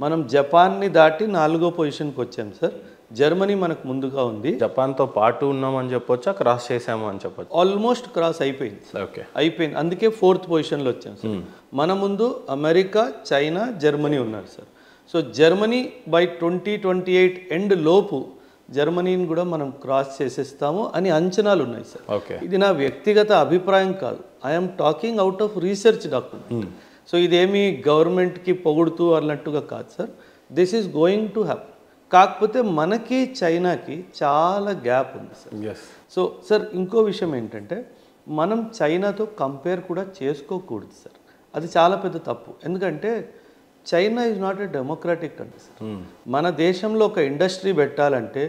మనం జపాన్ని దాటి 4వ పొజిషన్కి వచ్చాం సార్. జర్మనీ మనకు ముందుగా ఉంది. జపాన్తో పాటు ఉన్నామని చెప్పొచ్చా, క్రాస్ చేసాము అని చెప్పొచ్చు? ఆల్మోస్ట్ క్రాస్ అయిపోయింది. ఓకే, అయిపోయింది. అందుకే 4th పొజిషన్లో వచ్చాం సార్. మన ముందు అమెరికా, చైనా, జర్మనీ ఉన్నారు sir. So Germany by 2028 end లోపు జర్మనీని కూడా మనం క్రాస్ చేసేస్తాము అని అంచనాలు ఉన్నాయి సార్. ఓకే, ఇది నా వ్యక్తిగత అభిప్రాయం కాదు. I'm talking out of research document. So ఇదేమి గవర్నమెంట్కి పొగుడుతూ అన్నట్టుగా కాదు sir. This is going to happen. కాకపోతే మనకి చైనాకి చాలా గ్యాప్ ఉంది సార్. సో సార్ ఇంకో విషయం ఏంటంటే మనం చైనాతో కంపేర్ కూడా చేసుకోకూడదు సార్. అది చాలా పెద్ద తప్పు. ఎందుకంటే China is not a democratic country sir. మన దేశంలో ఒక ఇండస్ట్రీ పెట్టాలంటే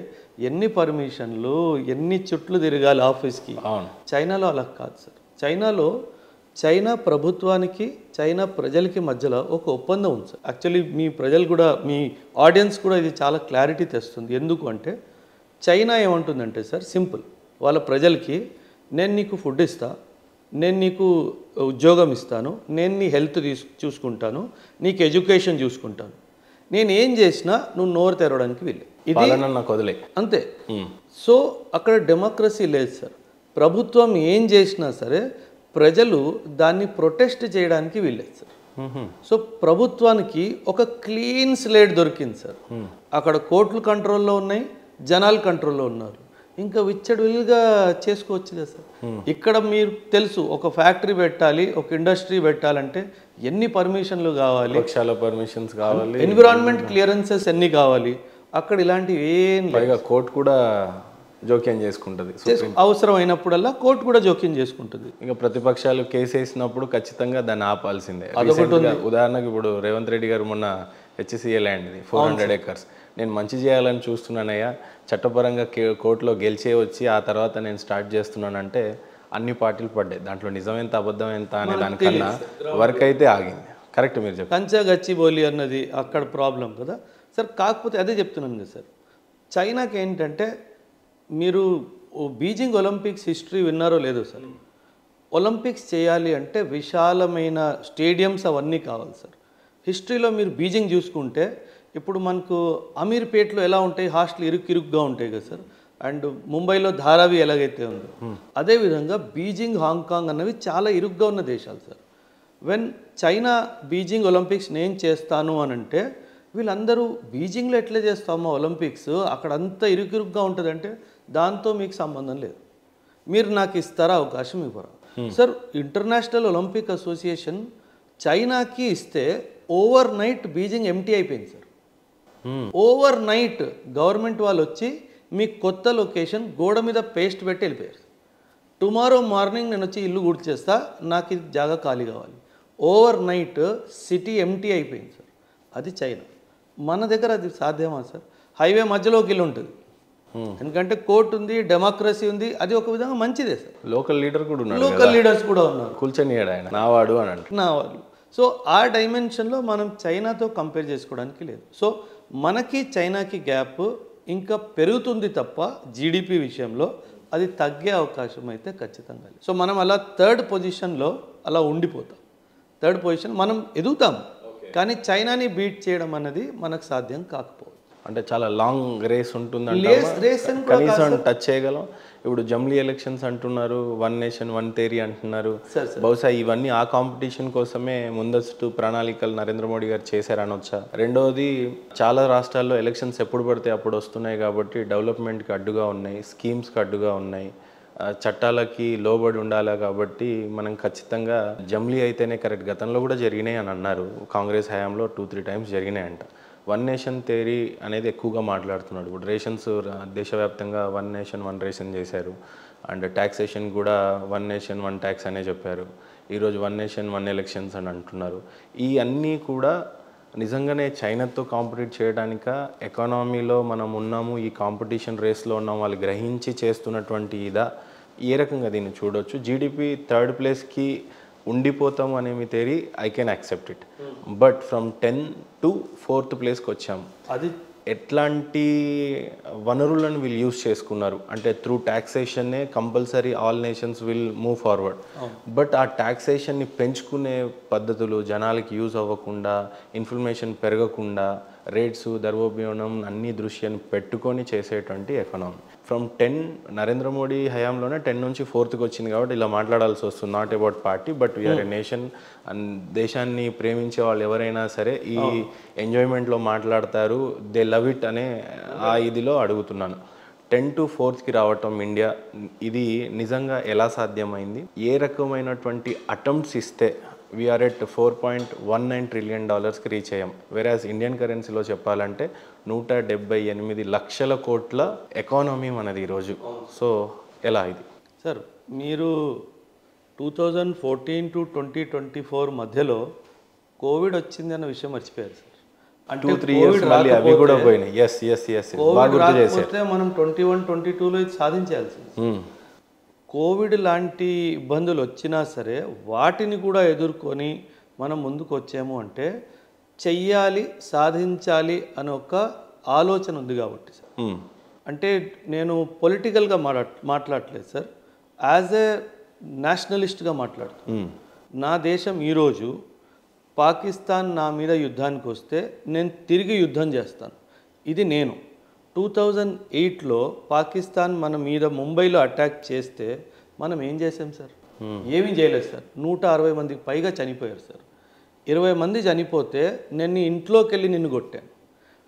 ఎన్ని పర్మిషన్లు, ఎన్ని చుట్లు తిరగాలి ఆఫీస్కి. చైనాలో అలా కాదు సార్. చైనాలో చైనా ప్రభుత్వానికి చైనా ప్రజలకి మధ్యలో ఒక ఒప్పందం ఉంది సార్. యాక్చువల్లీ మీ ప్రజలు కూడా, మీ ఆడియన్స్ కూడా ఇది చాలా క్లారిటీ తెస్తుంది. ఎందుకు అంటే చైనా ఏమంటుందంటే సార్ సింపుల్, వాళ్ళ ప్రజలకి నేను నీకు ఫుడ్ ఇస్తా, నేను నీకు ఉద్యోగం ఇస్తాను, నేను నీ హెల్త్ చూసుకుంటాను, నీకు ఎడ్యుకేషన్ చూసుకుంటాను, నేను ఏం చేసినా నువ్వు నోరు తెరవడానికి వీలు, ఇది నాకు వదిలే అంతే. సో అక్కడ డెమోక్రసీ లేదు సార్. ప్రభుత్వం ఏం చేసినా సరే ప్రజలు దాన్ని ప్రొటెస్ట్ చేయడానికి వీల్లేదు సార్. సో ప్రభుత్వానికి ఒక క్లీన్ స్లేట్ దొరికింది సార్. అక్కడ కోర్టులు కంట్రోల్లో ఉన్నాయి, జనాలు కంట్రోల్లో ఉన్నారు. ఇంకా విచ్చడివిల్గా చేసుకోవచ్చు కదా సార్. ఇక్కడ మీరు తెలుసు, ఒక ఫ్యాక్టరీ పెట్టాలి, ఒక ఇండస్ట్రీ పెట్టాలంటే ఎన్ని పర్మిషన్లు కావాలి, పర్మిషన్స్ కావాలి, ఎన్విరాన్మెంట్ క్లియరెన్సెస్ ఎన్ని కావాలి. అక్కడ ఇలాంటివి ఏం లేదు. కోర్టు కూడా జోక్యం చేసుకుంటుంది. అవసరం అయినప్పుడల్లా కోర్టు కూడా జోక్యం చేసుకుంటుంది. ఇంకా ప్రతిపక్షాలు కేసు వేసినప్పుడు ఖచ్చితంగా దాన్ని ఆపాల్సిందే. ఉదాహరణకు ఇప్పుడు రేవంత్ రెడ్డి గారు మొన్న హెచ్సిఎల్ ల్యాండ్ 400 acres నేను మంచి చేయాలని చూస్తున్నానయ్యా, చట్టపరంగా కోర్టులో గెలిచే వచ్చి ఆ తర్వాత నేను స్టార్ట్ చేస్తున్నానంటే అన్ని పార్టీలు పడ్డాయి. దాంట్లో నిజం ఎంత అబద్ధం ఎంత అనే దానికన్నా వర్క్ అయితే ఆగింది. కరెక్ట్ మీరు చెప్పారు. కంచా గచ్చిబౌలి అన్నది అక్కడ ప్రాబ్లం కదా సార్. కాకపోతే అదే చెప్తున్నాను కదా సార్, చైనాకి ఏంటంటే మీరు బీజింగ్ ఒలింపిక్స్ హిస్టరీ విన్నారో లేదో సార్. ఒలింపిక్స్ చేయాలి అంటే విశాలమైన స్టేడియంస్ అవన్నీ కావాలి సార్. హిస్టరీలో మీరు బీజింగ్ చూసుకుంటే ఇప్పుడు మనకు అమీర్పేట్లో ఎలా ఉంటాయి, హాస్టల్ ఇరుగ్గా ఉంటాయి కదా సార్. అండ్ ముంబైలో ధారావి ఎలాగైతే ఉందో అదేవిధంగా బీజింగ్, హాంకాంగ్ అన్నవి చాలా ఇరుగ్గా ఉన్న దేశాలు sir. When China Beijing Olympics నేను చేస్తాను అని అంటే వీళ్ళందరూ బీజింగ్లో ఎట్లా చేస్తామో ఒలింపిక్స్ అక్కడ అంతా ఇరుగ్గా ఉంటుందంటే దాంతో మీకు సంబంధం లేదు. మీరు నాకు ఇస్తారా అవకాశం, ఇవ్వరా సార్. ఇంటర్నేషనల్ ఒలింపిక్ అసోసియేషన్ చైనాకి ఇస్తే ఓవర్ నైట్ బీజింగ్ ఎంటీ అయిపోయింది సార్. ఓవర్ నైట్ గవర్నమెంట్ వాళ్ళు వచ్చి మీకు కొత్త లొకేషన్ గోడ మీద పేస్ట్ పెట్టి వెళ్ళిపోయారు. టుమారో మార్నింగ్ నేను వచ్చి ఇల్లు గుర్తు చేస్తా, నాకు ఇది జాగా ఖాళీ కావాలి. ఓవర్ నైట్ సిటీ ఎంటీ అయిపోయింది సార్. అది చైనా. మన దగ్గర అది సాధ్యమా సార్? హైవే మధ్యలోకి ఇల్లు ఉంటుంది, ఎందుకంటే కోర్టు ఉంది, డెమోక్రసీ ఉంది. అది ఒక విధంగా మంచిదే సార్. లోకల్ లీడర్ కూడా ఉన్నారు, లోకల్ లీడర్స్ కూడా ఉన్నారు. కూల్చొని ఆయన నావాడు అని అంటే నా వాళ్ళు. సో ఆ డైమెన్షన్లో మనం చైనాతో కంపేర్ చేసుకోవడానికి లేదు. సో మనకి చైనాకి గ్యాప్ ఇంకా పెరుగుతుంది తప్ప జీడిపి విషయంలో అది తగ్గే అవకాశం అయితే ఖచ్చితంగా లేదు. సో మనం అలా 3rd పొజిషన్లో అలా ఉండిపోతాం. 3rd పొజిషన్ మనం ఎదుగుతాం, కానీ చైనాని బీట్ చేయడం అనేది మనకు సాధ్యం కాకపోవచ్చు. అంటే చాలా లాంగ్ రేస్ ఉంటుంది, కనీసం టచ్ చేయగలం. ఇప్పుడు జమ్లీ ఎలక్షన్స్ అంటున్నారు, 1 నేషన్ 1 థియరీ అంటున్నారు. బహుశా ఇవన్నీ ఆ కాంపిటీషన్ కోసమే ముందస్తు ప్రణాళికలు నరేంద్ర మోడీ గారు చేశారనొచ్చా? రెండవది, చాలా రాష్ట్రాల్లో ఎలక్షన్స్ ఎప్పుడు పడితే అప్పుడు వస్తున్నాయి కాబట్టి డెవలప్మెంట్కి అడ్డుగా ఉన్నాయి, స్కీమ్స్కి అడ్డుగా ఉన్నాయి, చట్టాలకి లోబడి ఉండాలి. కాబట్టి మనం ఖచ్చితంగా జమ్లీ అయితేనే కరెక్ట్. గతంలో కూడా జరిగినాయి అని అన్నారు, కాంగ్రెస్ హయాంలో 2-3 times జరిగినాయంట. 1 నేషన్ థియరీ అనేది ఎక్కువగా మాట్లాడుతున్నాడు. ఇప్పుడు రేషన్స్ దేశవ్యాప్తంగా 1 నేషన్ 1 రేషన్ చేశారు. అండ్ ట్యాక్సేషన్ కూడా 1 నేషన్ 1 ట్యాక్స్ అనే చెప్పారు. ఈరోజు 1 నేషన్ 1 ఎలక్షన్స్ అని అంటున్నారు. ఈ అన్నీ కూడా నిజంగానే చైనాతో కాంపిటీట్ చేయడానిక, ఎకానమీలో మనం ఉన్నాము, ఈ కాంపిటీషన్ రేస్లో ఉన్నాం వాళ్ళు గ్రహించి చేస్తున్నటువంటి ఇదా? ఏ రకంగా దీన్ని చూడవచ్చు? జీడిపి 3rd ప్లేస్కి ఉండిపోతాము అనే మీ theory I can accept it. But from 10 to 4th ప్లేస్కి వచ్చాము. అది ఎట్లాంటి వనరులను వీళ్ళు యూజ్ చేసుకున్నారు అంటే త్రూ ట్యాక్సేషన్నే compulsory all nations will move forward. But ఆ ట్యాక్సేషన్ని పెంచుకునే పద్ధతులు జనాలకి యూజ్ అవ్వకుండా, ఇన్ఫర్మేషన్ పెరగకుండా, రేట్స్ ద్రవ్యోల్బణం అన్ని దృష్ట్యాన్ని పెట్టుకొని చేసేటువంటి ఎకనామీ. ఫ్రమ్ 10 నరేంద్ర మోడీ హయాంలోనే 10 నుంచి 4th వచ్చింది కాబట్టి ఇలా మాట్లాడాల్సి వస్తుంది. Not about party but we are a nation. And దేశాన్ని ప్రేమించే వాళ్ళు ఎవరైనా సరే ఈ ఎంజాయ్మెంట్లో మాట్లాడతారు. దే లవ్ ఇట్ అనే ఆ ఇదిలో అడుగుతున్నాను. 10 to 4th రావటం ఇండియా, ఇది నిజంగా ఎలా సాధ్యమైంది? ఏ రకమైనటువంటి అటెంప్ట్స్ ఇస్తే వీఆర్ ఎట్ $4.19 trillion రీచ్ అయ్యాం. వెరాజ్ ఇండియన్ కరెన్సీలో చెప్పాలంటే 178 లక్షల కోట్ల ఎకానమీ మనది ఈరోజు. సో ఎలా ఇది సార్? మీరు 2014 to 2024 మధ్యలో కోవిడ్ వచ్చింది అన్న విషయం మర్చిపోయారు సార్. అంటే 2-3 years మళ్ళీ అవి కూడా పోయినాయి. ఎస్ కోవిడ్ రాకపోతే మనం 21-22లో ఇది సాధించాల్సింది. కోవిడ్ లాంటి ఇబ్బందులు వచ్చినా సరే వాటిని కూడా ఎదుర్కొని మనం ముందుకు వచ్చాము అంటే చెయ్యాలి, సాధించాలి అనే ఒక ఆలోచన ఉంది కాబట్టి సార్. అంటే నేను పొలిటికల్గా మాట్లాడలేదు సార్, యాజ్ ఏ నేషనలిస్ట్గా మాట్లాడుతాను. నా దేశం ఈరోజు పాకిస్తాన్ నా మీద యుద్ధానికి వస్తే నేను తిరిగి యుద్ధం చేస్తాను. ఇది నేను 2008లో పాకిస్తాన్ మన మీద ముంబైలో అటాక్ చేస్తే మనం ఏం చేసాం సార్? ఏమీ చేయలేదు సార్. 160 మందికి పైగా చనిపోయారు సార్. 20 మంది చనిపోతే నేను ఇంట్లోకి వెళ్ళి నిన్ను కొట్టాను.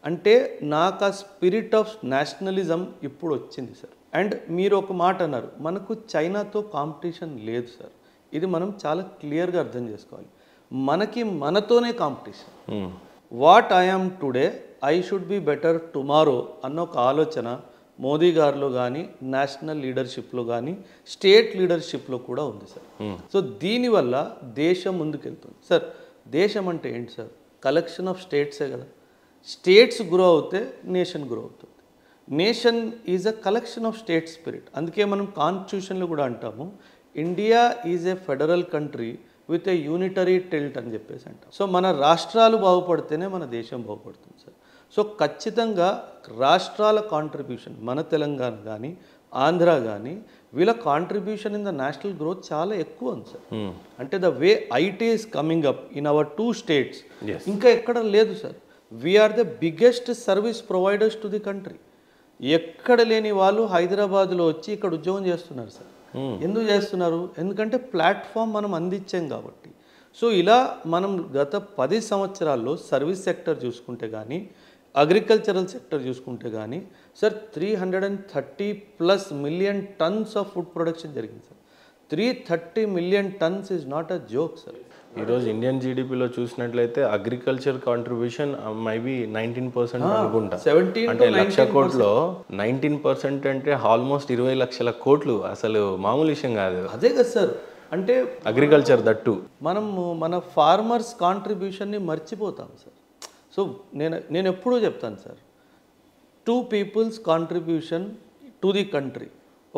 అంటే నాకు ఆ స్పిరిట్ ఆఫ్ నేషనలిజం ఇప్పుడు వచ్చింది సార్. అండ్ మీరు ఒక మాట అన్నారు, మనకు చైనాతో కాంపిటీషన్ లేదు సార్. ఇది మనం చాలా క్లియర్గా అర్థం చేసుకోవాలి. మనకి మనతోనే competition. What I am today I should be better tomorrow అన్న ఒక ఆలోచన మోదీ గారిలో కానీ, నేషనల్ లీడర్షిప్లో కానీ, స్టేట్ లీడర్షిప్లో కూడా ఉంది సార్. సో దీనివల్ల దేశం ముందుకెళ్తుంది సార్. దేశం అంటే ఏంటి సార్? కలెక్షన్ ఆఫ్ స్టేట్సే కదా. స్టేట్స్ గ్రో అవుతే నేషన్ గ్రో అవుతుంది. Nation is a collection of state spirit. అందుకే మనం కాన్స్టిట్యూషన్లో కూడా అంటాము, India is a federal country with a unitary tilt అని చెప్పేసి అంటాం. సో మన రాష్ట్రాలు బాగుపడితేనే మన దేశం బాగుపడుతుంది సార్. సో ఖచ్చితంగా రాష్ట్రాల కాంట్రిబ్యూషన్, మన తెలంగాణ కానీ, ఆంధ్ర కానీ, వీళ్ళ contribution in the national growth చాలా ఎక్కువ ఉంది సార్. అంటే the way IT is coming up in our 2 states ఇంకా ఎక్కడ లేదు sir. We are the biggest service providers to the country. ఎక్కడ లేని వాళ్ళు హైదరాబాద్లో వచ్చి ఇక్కడ ఉద్యోగం చేస్తున్నారు సార్. ఎందుకు చేస్తున్నారు? ఎందుకంటే ప్లాట్ఫామ్ మనం అందించాం కాబట్టి. సో ఇలా మనం గత 10 సంవత్సరాల్లో సర్వీస్ సెక్టర్ చూసుకుంటే కానీ, అగ్రికల్చరల్ సెక్టర్ చూసుకుంటే కానీ sir 330+ million tonnes of food production జరిగింది sir. 330 million tonnes is not a joke sir. ఈరోజు ఇండియన్ జీడిపిలో చూసినట్లయితే అగ్రికల్చర్ కాంట్రిబ్యూషన్ మైబీ 19% అనుకుంటా. 17 అంటే 1,00,000 కోట్లో 19% అంటే ఆల్మోస్ట్ 20 లక్షల కోట్లు. అసలు మామూలు విషయం కాదు. అదే కదా సార్. అంటే అగ్రికల్చర్ దట్టు మనం మన ఫార్మర్స్ కాంట్రిబ్యూషన్ని మర్చిపోతాం సార్. సో నేను ఎప్పుడూ చెప్తాను sir, 2 people's contribution to the country.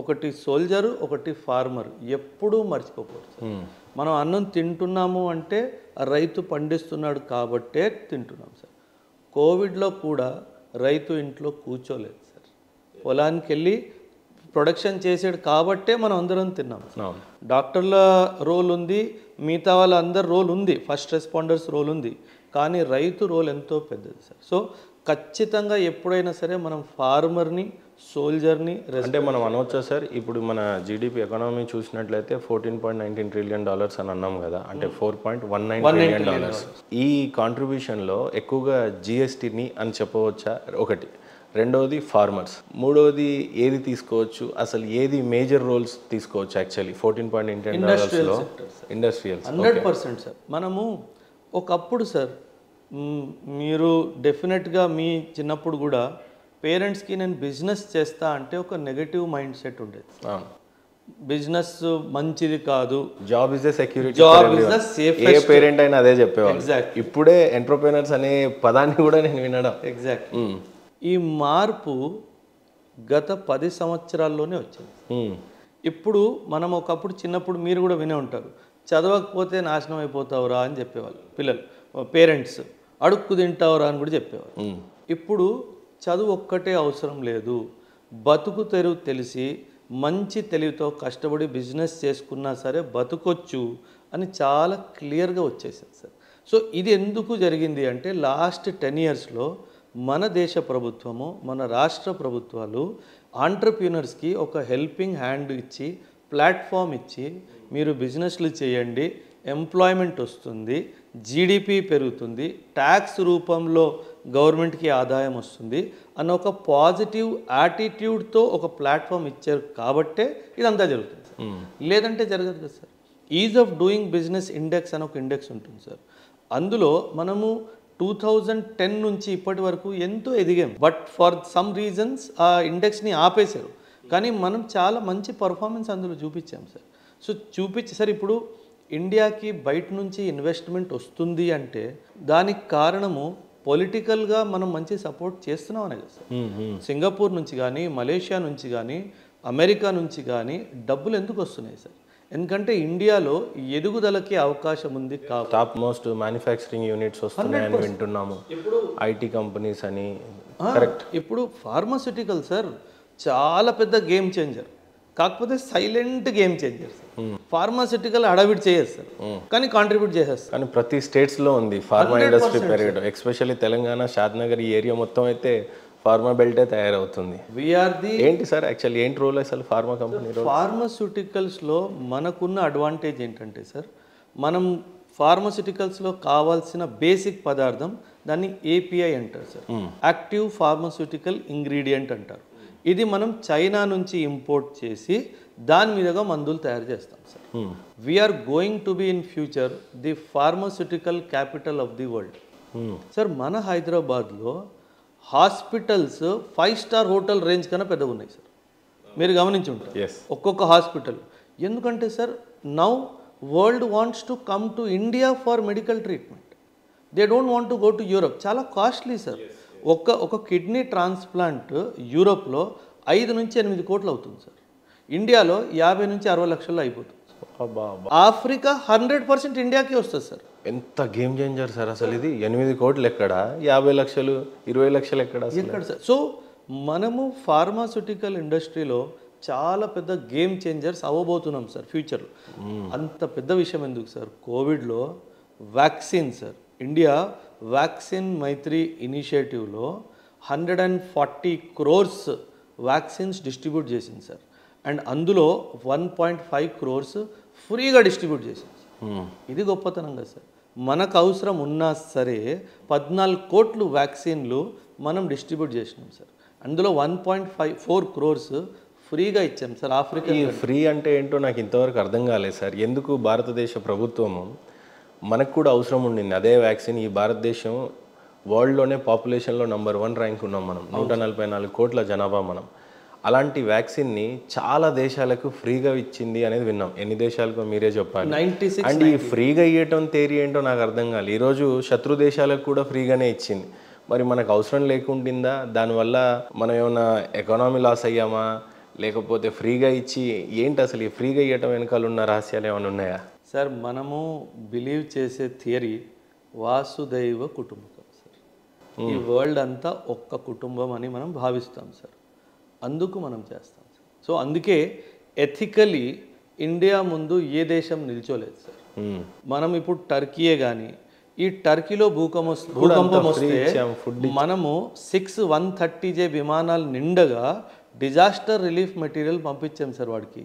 ఒకటి సోల్జరు, ఒకటి ఫార్మర్. ఎప్పుడూ మర్చిపోకూడదు సార్. మనం అన్నం తింటున్నాము అంటే రైతు పండిస్తున్నాడు కాబట్టే తింటున్నాం సార్. కోవిడ్లో కూడా రైతు ఇంట్లో కూర్చోలేదు సార్. పొలానికి వెళ్ళి ప్రొడక్షన్ చేసాడు కాబట్టే మనం అందరం తిన్నాం. డాక్టర్ల రోల్ ఉంది, మిగతా వాళ్ళందరి రోల్ ఉంది, ఫస్ట్ రెస్పాండర్స్ రోల్ ఉంది, కానీ రైతు రోల్ ఎంతో పెద్దది సార్. సో ఖచ్చితంగా ఎప్పుడైనా సరే మనం ఫార్మర్ని, సోల్జర్ని అంటే మనం అనవచ్చా సార్? ఇప్పుడు మన జీడిపి ఎకానమీ చూసినట్లయితే $14.19 trillion అని అన్నాం కదా, అంటే $4.19 trillion. ఈ కాంట్రిబ్యూషన్లో ఎక్కువగా జిఎస్టీని అని చెప్పవచ్చా? ఒకటి. రెండవది ఫార్మర్స్. మూడవది ఏది తీసుకోవచ్చు? అసలు ఏది మేజర్ రోల్స్ తీసుకోవచ్చు? Actually $14.19 industrial 100% sir. మనము ఒకప్పుడు సార్, మీరు డెఫినెట్గా మీ చిన్నప్పుడు కూడా పేరెంట్స్కి నేను బిజినెస్ చేస్తా అంటే ఒక నెగటివ్ మైండ్ సెట్ ఉండేది. బిజినెస్ మంచిది కాదు, job is the security, job is the safest. A parent అయినా అదే చెప్పేవాళ్ళు. ఎగ్జాక్ట్. ఇప్పుడే ఎంటర్‌ప్రెన్యూర్స్ అనే పదాన్ని కూడా నేను వినడం. ఎగ్జాక్ట్. ఈ మార్పు గత 10 సంవత్సరాల్లోనే వచ్చింది. ఇప్పుడు మనం ఒకప్పుడు చిన్నప్పుడు మీరు కూడా వినే ఉంటారు, చదవకపోతే నాశనం అయిపోతావురా అని చెప్పేవాళ్ళు పిల్లలు, పేరెంట్స్. అడుక్కు తింటావురా అని కూడా చెప్పేవాళ్ళు. ఇప్పుడు చదువు ఒక్కటే అవసరం లేదు, బతుకు తెరువు తెలిసి మంచి తెలివితో కష్టపడి బిజినెస్ చేసుకున్నా సరే బతుకొచ్చు అని చాలా క్లియర్గా వచ్చేసింది సార్. సో ఇది ఎందుకు జరిగింది అంటే లాస్ట్ 10 ఇయర్స్లో మన దేశ ప్రభుత్వము, మన రాష్ట్ర ప్రభుత్వాలు ఆంటర్ప్రీనర్స్కి ఒక హెల్పింగ్ హ్యాండ్ ఇచ్చి, ప్లాట్ఫామ్ ఇచ్చి, మీరు బిజినెస్లు చేయండి, ఎంప్లాయ్మెంట్ వస్తుంది, జీడిపి పెరుగుతుంది, ట్యాక్స్ రూపంలో గవర్నమెంట్కి ఆదాయం వస్తుంది అన్న ఒక పాజిటివ్ యాటిట్యూడ్తో ఒక ప్లాట్ఫామ్ ఇచ్చారు కాబట్టే ఇదంతా జరుగుతుంది సార్. లేదంటే జరగదు కదా sir. Is of doing business index అని ఒక ఇండెక్స్ ఉంటుంది సార్. అందులో మనము 2010 నుంచి ఇప్పటి వరకు ఎంతో ఎదిగాం. బట్ ఫర్ సమ్ రీజన్స్ ఆ ఇండెక్స్ని ఆపేశారు. కానీ మనం చాలా మంచి పర్ఫార్మెన్స్ అందులో చూపించాం సార్. సో సార్ ఇప్పుడు ఇండియాకి బయట నుంచి ఇన్వెస్ట్మెంట్ వస్తుంది అంటే దానికి కారణము పొలిటికల్గా మనం మంచి సపోర్ట్ చేస్తున్నాం అనే కదా సార్. సింగపూర్ నుంచి కానీ, మలేషియా నుంచి కానీ, అమెరికా నుంచి కానీ డబ్బులు ఎందుకు వస్తున్నాయి సార్? ఎందుకంటే ఇండియాలో ఎదుగుదలకి అవకాశం ఉంది. టాప్ మోస్ట్ మ్యానుఫ్యాక్చరింగ్ యూనిట్స్ వస్తున్నాయని వింటున్నాము, ఐటీ కంపెనీస్ అని. కరెక్ట్. ఇప్పుడు ఫార్మాస్యూటికల్ సార్ చాలా పెద్ద గేమ్ చేంజర్, కాకపోతే silent game changer sir. Pharmaceutical అడవిడ్ చేయదు సార్, కానీ కాంట్రిబ్యూట్ చేసేస్తారు. కానీ ప్రతి స్టేట్స్లో ఉంది ఫార్మా ఇండస్ట్రీ పెరగడం. ఎస్పెషల్లీ తెలంగాణ, షాద్నగర్ ఈ ఏరియా మొత్తం అయితే ఫార్మా బెల్టే తయారవుతుంది. ఏంటి సార్ యాక్చువల్లీ ఏంటి రోల్ అసలు ఫార్మా కంపెనీ రోల్? ఫార్మాస్యూటికల్స్లో మనకున్న అడ్వాంటేజ్ ఏంటంటే సార్, మనం ఫార్మాస్యూటికల్స్లో కావాల్సిన బేసిక్ పదార్థం దాన్ని ఏపీఐ అంటారు సార్, యాక్టివ్ ఫార్మాస్యూటికల్ ఇంగ్రీడియంట్ అంటారు. ఇది మనం చైనా నుంచి ఇంపోర్ట్ చేసి దాని మీదుగా మందులు తయారు చేస్తాం sir. We're going to be in future the pharmaceutical capital of the world sir. మన హైదరాబాద్లో హాస్పిటల్స్ 5 స్టార్ హోటల్ రేంజ్ కన్నా పెద్దగా ఉన్నాయి సార్. మీరు గమనించి ఉంటారు ఒక్కొక్క హాస్పిటల్. ఎందుకంటే sir now world wants to come to India for medical treatment. They don't want to go to Europe. చాలా కాస్ట్లీ సార్. ఒక కిడ్నీ ట్రాన్స్ప్లాంట్ యూరోప్లో 5 నుంచి 8 కోట్లు అవుతుంది సార్. ఇండియాలో 50 నుంచి 60 లక్షల్లో అయిపోతుంది. ఆఫ్రికా 100% ఇండియాకి వస్తుంది సార్. ఎంత గేమ్ చేంజర్ సార్ అసలు ఇది. 8 కోట్లు ఎక్కడ, 50 లక్షలు, 20 లక్షలు ఎక్కడ సార్. సో మనము ఫార్మాస్యూటికల్ ఇండస్ట్రీలో చాలా పెద్ద గేమ్ చేంజర్స్ అవ్వబోతున్నాం సార్ ఫ్యూచర్లో. అంత పెద్ద విషయం ఎందుకు సార్, కోవిడ్లో వ్యాక్సిన్ సార్, ఇండియా వ్యాక్సిన్ మైత్రి ఇనిషియేటివ్లో 140 crores వ్యాక్సిన్స్ డిస్ట్రిబ్యూట్ చేసింది సార్. అండ్ అందులో 1.5 crores ఫ్రీగా డిస్ట్రిబ్యూట్ చేసింది. ఇది గొప్పతనం కదా సార్. మనకు అవసరం ఉన్నా సరే 14 కోట్లు వ్యాక్సిన్లు మనం డిస్ట్రిబ్యూట్ చేసినాం సార్. అందులో 1.4 crores ఫ్రీగా ఇచ్చాం సార్. ఆఫ్రికా ఫ్రీ అంటే ఏంటో నాకు ఇంతవరకు అర్థం కాలేదు సార్. ఎందుకు భారతదేశ ప్రభుత్వము మనకు కూడా అవసరం ఉండింది అదే వ్యాక్సిన్. ఈ భారతదేశం వరల్డ్లోనే పాపులేషన్లో నెంబర్ 1 ర్యాంక్ ఉన్నాం మనం, 144 కోట్ల జనాభా మనం. అలాంటి వ్యాక్సిన్ని చాలా దేశాలకు ఫ్రీగా ఇచ్చింది అనేది విన్నాం. ఎన్ని దేశాలకు మీరే చెప్పాలి. 96. అండ్ ఈ ఫ్రీగా ఇవ్వటం థియరీ ఏంటో నాకు అర్థం కాలేదు. ఈరోజు శత్రు దేశాలకు కూడా ఫ్రీగానే ఇచ్చింది. మరి మనకు అవసరం లేకుండిందా? దానివల్ల మనం ఏమైనా ఎకానమీ లాస్ అయ్యామా, లేకపోతే ఫ్రీగా ఇచ్చి ఏంటి అసలు ఈ ఫ్రీగా ఇవ్వటం వెనకాల ఉన్న రహస్యాలు ఏమైనా ఉన్నాయా సార్? మనము బిలీవ్ చేసే థియరీ వాసుదైవ కుటుంబకం సార్. ఈ వరల్డ్ అంతా ఒక్క కుటుంబం అని మనం భావిస్తాం సార్. అందుకు మనం చేస్తాం సార్. సో అందుకే ఎథికలీ ఇండియా ముందు ఏ దేశం నిల్చోలేదు సార్. మనం ఇప్పుడు టర్కీయే కానీ, ఈ టర్కీలో భూకంపం వస్తే మనము 6 130J విమానాలు నిండగా డిజాస్టర్ రిలీఫ్ మెటీరియల్ పంపించాం సార్ వాడికి.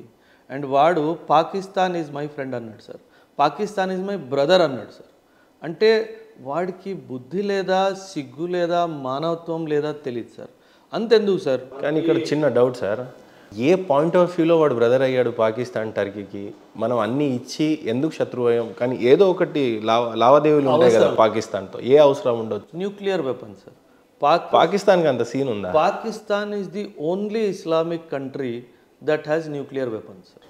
అండ్ వాడు పాకిస్తాన్ ఈజ్ మై ఫ్రెండ్ అన్నాడు sir, Pakistan is my brother అన్నాడు సార్. అంటే వాడికి బుద్ధి లేదా, సిగ్గు లేదా, మానవత్వం లేదా తెలియదు సార్. అంతెందుకు సార్. కానీ ఇక్కడ చిన్న doubt sir, A point of వ్యూలో వాడు బ్రదర్ అయ్యాడు పాకిస్తాన్ టర్కీకి? మనం అన్ని ఇచ్చి ఎందుకు శత్రువు అయ్యాం? కానీ ఏదో ఒకటి లావాదేవీలు ఉంటాయి కదా పాకిస్తాన్తో. ఏ అవసరం ఉండొచ్చు? Nuclear weapon sir. పాకిస్తాన్కి అంత సీన్ ఉందా? Pakistan is the only Islamic country that has nuclear weapon sir.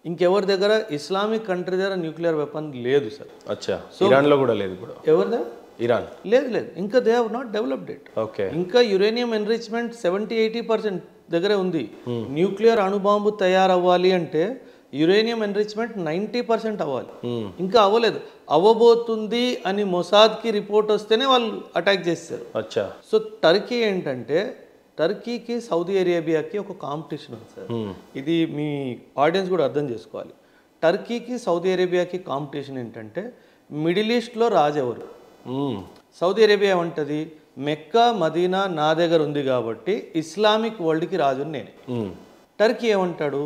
ఇంకెవరి దగ్గర ఇస్లామిక్ కంట్రీ దగ్గర న్యూక్లియర్ వెపన్ లేదు సార్. అచ్చా, ఇరాన్లో కూడా లేదు ఇప్పుడు. ఎవరి దగ్గర? ఇరాన్ లేదు. ఇంకా they have not developed it. Okay. ఇంకా యురేనియం ఎన్రిచ్మెంట్ 70-80% దగ్గరే ఉంది. న్యూక్లియర్ అణుబాంబు తయారవ్వాలి అంటే యురేనియం ఎన్రిచ్మెంట్ 90% అవ్వాలి, ఇంకా అవ్వలేదు. అవ్వబోతుంది అని మొసాద్కి రిపోర్ట్ వస్తేనే వాళ్ళు అటాక్ చేస్తారు. అచ్చా. సో టర్కీ ఏంటంటే, టర్కీకి సౌదీ అరేబియాకి ఒక కాంపిటీషన్ ఉంది సార్. ఇది మీ ఆడియన్స్ కూడా అర్థం చేసుకోవాలి. టర్కీకి సౌదీ అరేబియాకి కాంపిటీషన్ ఏంటంటే, మిడిల్ ఈస్ట్లో రాజు ఎవరు? సౌదీ అరేబియా ఏమంటది, మెక్కా మదీనా నా దగ్గర ఉంది కాబట్టి ఇస్లామిక్ వరల్డ్కి రాజుని నేనే. టర్కీ ఏమంటాడు,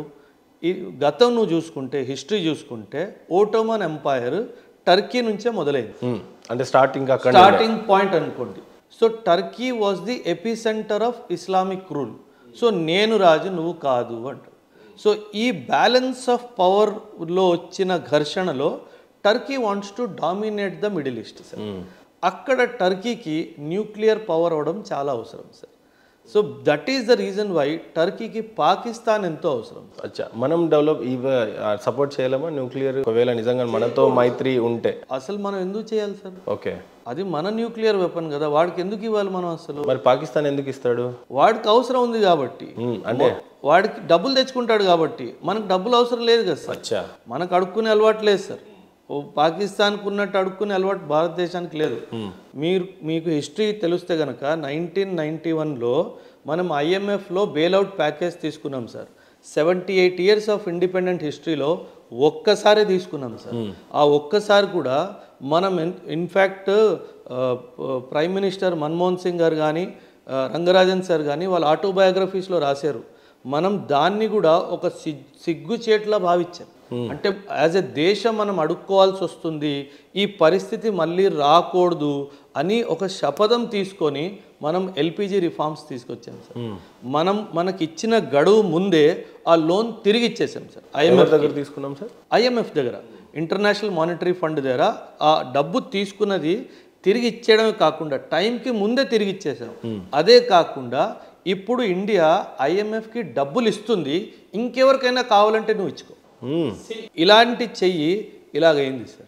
ఈ గతం నువ్వు చూసుకుంటే, హిస్టరీ చూసుకుంటే ఓటోమన్ ఎంపైర్ టర్కీ నుంచే మొదలైంది. అంటే స్టార్టింగ్ పాయింట్ అనుకోండి. So Turkey was the epicentre of Islamic rule. So నేను రాజు నువ్వు కాదు అంటారు. సో ఈ బ్యాలెన్స్ ఆఫ్ పవర్లో వచ్చిన ఘర్షణలో Turkey wants to dominate the Middle East sir. అక్కడ టర్కీకి న్యూక్లియర్ పవర్ అవడం చాలా అవసరం sir. So that is the reason why టర్కీకి పాకిస్తాన్ ఎంతో అవసరం. అచ్చా, మనం సపోర్ట్ చేయలేమా న్యూక్లియర్? ఒకవేళ నిజంగా మనతో మైత్రి ఉంటే అసలు మనం ఎందుకు చేయాలి సార్? ఓకే, అది మన న్యూక్లియర్ వెపన్ కదా, వాడికి ఎందుకు ఇవ్వాలి మనం? అసలు మరి పాకిస్తాన్ ఎందుకు ఇస్తాడు? వాడికి అవసరం ఉంది కాబట్టి, అంటే వాడికి డబ్బులు తెచ్చుకుంటాడు కాబట్టి. మనకు డబ్బులు అవసరం లేదు కదా సార్. అచ్చా, మనకు అడుక్కునే అలవాటు లేదు సార్. పాకిస్తాన్కు ఉన్నట్టు అడుక్కునే అలవాటు భారతదేశానికి లేదు. మీకు హిస్టరీ తెలిస్తే కనుక 1991లో మనం IMFలో బెయిల్అవుట్ ప్యాకేజ్ తీసుకున్నాం సార్. 78 years ఆఫ్ ఇండిపెండెంట్ హిస్టరీలో ఒక్కసారి తీసుకున్నాం సార్. ఆ ఒక్కసారి కూడా మనం in fact prime minister Manmohan Singh గారు కానీ రంగరాజన్ సార్ కానీ వాళ్ళ ఆటోబయోగ్రఫీస్లో రాశారు. మనం దాన్ని కూడా ఒక సిగ్గుచేట్లా భావించాం. అంటే యాజ్ ఎ దేశం మనం అడుక్కోవాల్సి వస్తుంది, ఈ పరిస్థితి మళ్ళీ రాకూడదు అని ఒక శపథం తీసుకొని మనం LPG రిఫార్మ్స్ తీసుకొచ్చాం సార్. మనకి ఇచ్చిన గడువు ముందే ఆ లోన్ తిరిగి ఇచ్చేసాం సార్. IMF దగ్గర తీసుకున్నాం సార్. IMF దగ్గర, ఇంటర్నేషనల్ మానిటరీ ఫండ్ దగ్గర ఆ డబ్బు తీసుకున్నది తిరిగి ఇచ్చేయడమే కాకుండా టైంకి ముందే తిరిగి ఇచ్చేసాం. అదే కాకుండా ఇప్పుడు ఇండియా IMFకి డబ్బులు ఇస్తుంది, ఇంకెవరికైనా కావాలంటే నువ్వు ఇచ్చుకో. ఇలాంటి చెయ్యి ఇలాగైంది సార్.